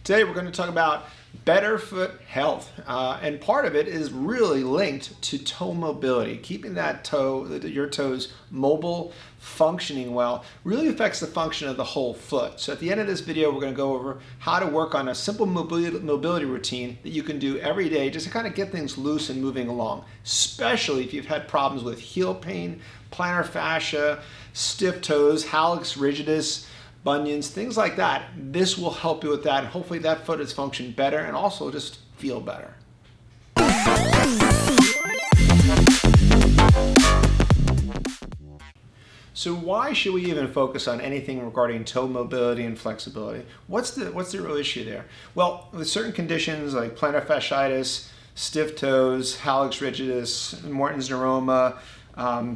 Today we're going to talk about better foot health, and part of it is really linked to toe mobility. Keeping that your toes mobile, functioning well, really affects the function of the whole foot. So at the end of this video, we're going to go over how to work on a simple mobility routine that you can do every day just to kind of get things loose and moving along, especially if you've had problems with heel pain, plantar fascia, stiff toes, hallux rigidus, bunions, things like that. This will help you with that, and hopefully that foot has functioned better and also just feel better. So why should we even focus on anything regarding toe mobility and flexibility? What's the real issue there? Well, with certain conditions like plantar fasciitis, stiff toes, hallux rigidus, Morton's neuroma,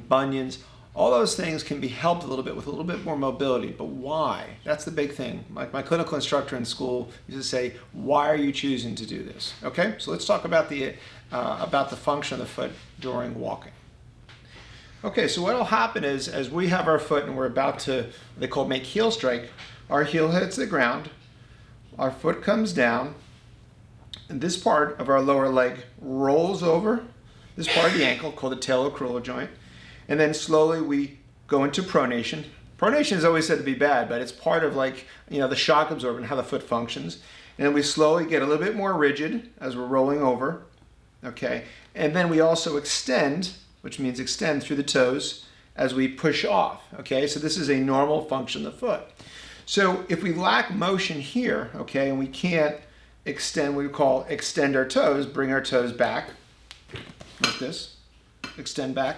bunions, all those things can be helped a little bit with a little bit more mobility, but why? That's the big thing. Like my clinical instructor in school used to say, why are you choosing to do this? Okay, so let's talk about the function of the foot during walking. Okay, so what will happen is, as we have our foot and we're about to, what they call make heel strike, our heel hits the ground, our foot comes down, and this part of our lower leg rolls over this part of the ankle called the talocrural joint. And then slowly we go into pronation. Pronation is always said to be bad, but it's part of the shock absorber and how the foot functions. And then we slowly get a little bit more rigid as we're rolling over, okay? And then we also extend, which means extend through the toes as we push off, okay? So this is a normal function of the foot. So if we lack motion here, okay, and we can't extend, we call extend our toes, bring our toes back, like this, extend back.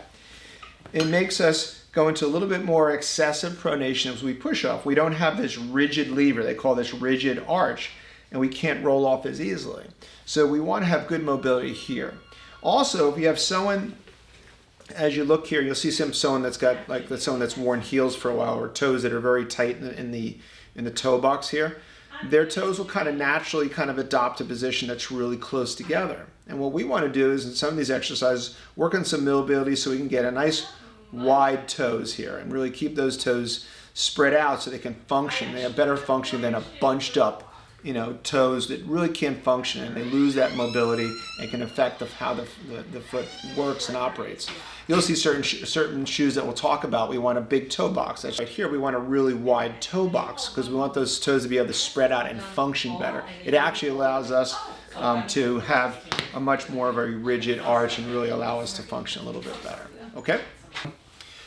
It makes us go into a little bit more excessive pronation as we push off. We don't have this rigid lever, they call this rigid arch, and we can't roll off as easily. So we want to have good mobility here. Also, if you have someone, as you look here, you'll see someone that's got someone that's worn heels for a while, or toes that are very tight in the toe box here. Their toes will kind of naturally adopt a position that's really close together. And what we want to do is, in some of these exercises, work on some mobility so we can get a nice wide toes here and really keep those toes spread out so they can function. They have better function than a bunched up, toes that really can't function, and they lose that mobility and can affect how the foot works and operates. You'll see certain shoes that we'll talk about. We want a big toe box. That's right here. We want a really wide toe box because we want those toes to be able to spread out and function better. It actually allows us to have a much more of a rigid arch and really allow us to function a little bit better. Okay?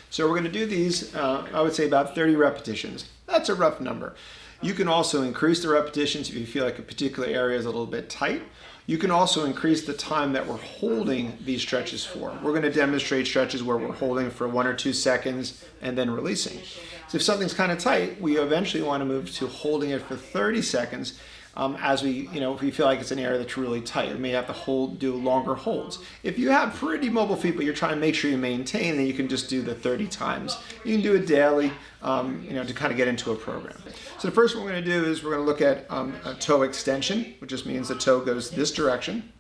So we're going to do these, I would say about 30 repetitions. That's a rough number. You can also increase the repetitions if you feel like a particular area is a little bit tight. You can also increase the time that we're holding these stretches for. We're going to demonstrate stretches where we're holding for 1 or 2 seconds and then releasing. So if something's kind of tight, we eventually want to move to holding it for 30 seconds as we, if we feel like it's an area that's really tight. We may have to do longer holds. If you have pretty mobile feet, but you're trying to make sure you maintain, then you can just do the 30 times. You can do it daily, to kind of get into a program. So the first one we're going to do is we're going to look at a toe extension, which just means the toe goes this direction.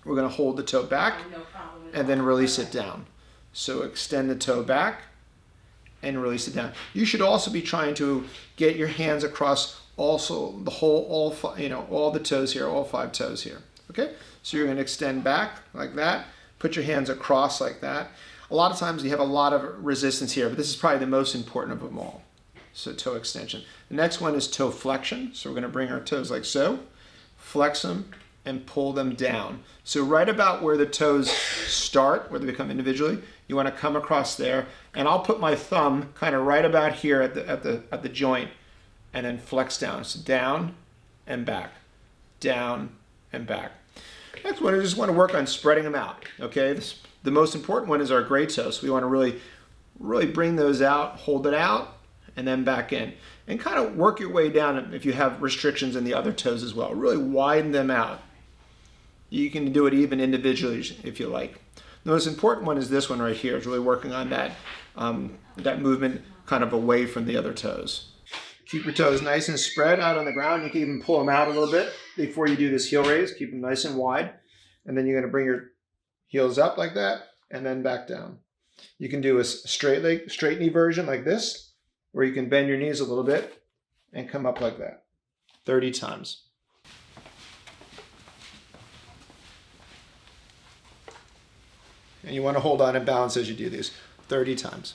We're going to hold the toe back and then release it down. So extend the toe back and release it down. You should also be trying to get your hands across also the whole, all the toes here, all 5 toes here. Okay, so you're going to extend back like that, put your hands across like that. A lot of times you have a lot of resistance here, but this is probably the most important of them all. So toe extension. The next one is toe flexion. So we're going to bring our toes like so, flex them and pull them down. So right about where the toes start, where they become individually, you want to come across there, and I'll put my thumb kind of right about here at the joint, and then flex down. So down and back, down and back. Next one, I just want to work on spreading them out. Okay, the most important one is our great toe. So we want to really bring those out, hold it out, and then back in. And kind of work your way down if you have restrictions in the other toes as well. Really widen them out. You can do it even individually if you like. The most important one is this one right here. It's really working on that movement kind of away from the other toes. Keep your toes nice and spread out on the ground. You can even pull them out a little bit before you do this heel raise. Keep them nice and wide. And then you're going to bring your heels up like that and then back down. You can do a straight knee version like this, where you can bend your knees a little bit and come up like that. 30 times. And you want to hold on and balance as you do these 30 times.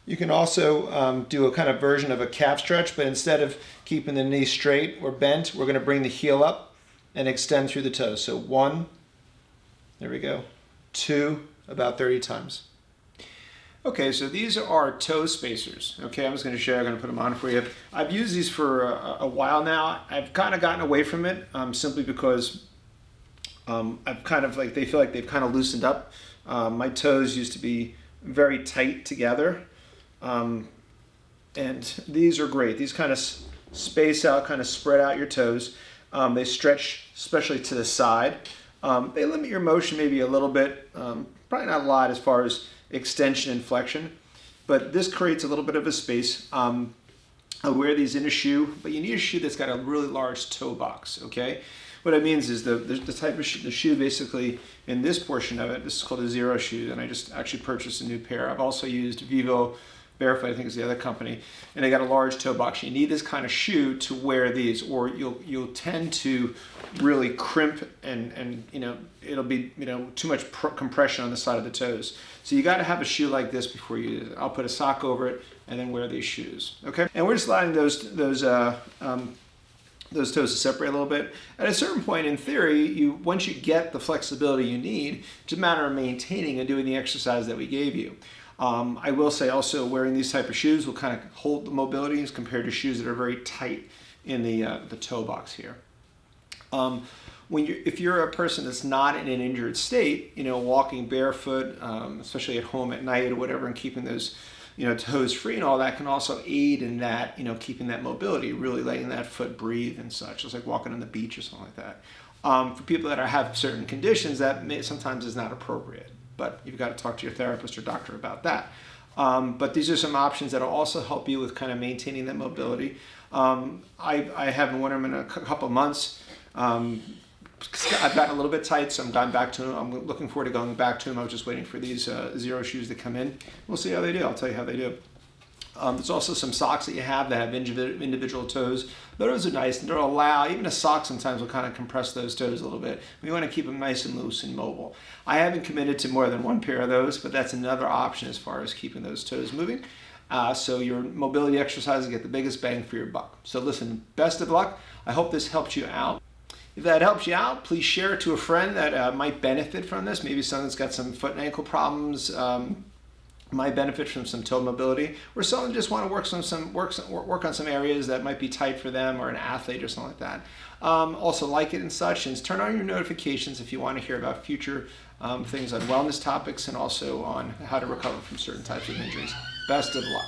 You can also do a kind of version of a calf stretch, but instead of keeping the knee straight or bent, we're going to bring the heel up and extend through the toes. So 1, there we go, 2, about 30 times. Okay, so these are toe spacers. Okay, I'm just going to show you. I'm going to put them on for you. I've used these for a while now. I've kind of gotten away from it simply because I've kind of they feel like they've kind of loosened up. My toes used to be very tight together, and these are great. These kind of space out, kind of spread out your toes. They stretch, especially to the side. They limit your motion maybe a little bit, probably not a lot as far as extension and flexion, but this creates a little bit of a space. I wear these in a shoe, but you need a shoe that's got a really large toe box, okay? What it means is the type of the shoe basically in this portion of it, this is called a zero shoe, and I just actually purchased a new pair. I've also used Vivo Barefoot, I think is the other company, and they got a large toe box. You need this kind of shoe to wear these, or you'll tend to really crimp and it'll be too much compression on the side of the toes. So you got to have a shoe like this before you use it. I'll put a sock over it and then wear these shoes. Okay, and we're just allowing those toes to separate a little bit. At a certain point in theory, once you get the flexibility you need, it's a matter of maintaining and doing the exercise that we gave you. I will say also wearing these type of shoes will kind of hold the mobility as compared to shoes that are very tight in the toe box here. If you're a person that's not in an injured state, walking barefoot, especially at home at night or whatever, and keeping those toes free and all that can also aid in that, keeping that mobility, really letting that foot breathe and such, just like walking on the beach or something like that. For people that have certain conditions, that sometimes is not appropriate, but you've got to talk to your therapist or doctor about that. But these are some options that will also help you with kind of maintaining that mobility. I haven't worn them in a couple of months. I've gotten a little bit tight, so I'm going back to them. I'm looking forward to going back to them. I was just waiting for these zero shoes to come in. We'll see how they do. I'll tell you how they do. There's also some socks that you have that have individual toes. Those are nice, and they'll allow, even a sock sometimes will kind of compress those toes a little bit. We want to keep them nice and loose and mobile. I haven't committed to more than one pair of those, but that's another option as far as keeping those toes moving. So your mobility exercises get the biggest bang for your buck. So listen, best of luck. I hope this helped you out. If that helps you out, please share it to a friend that might benefit from this. Maybe someone that's got some foot and ankle problems might benefit from some toe mobility, or someone just want to work on some areas that might be tight for them, or an athlete or something like that. Also like it and such, and turn on your notifications if you want to hear about future things on wellness topics and also on how to recover from certain types of injuries. Best of luck.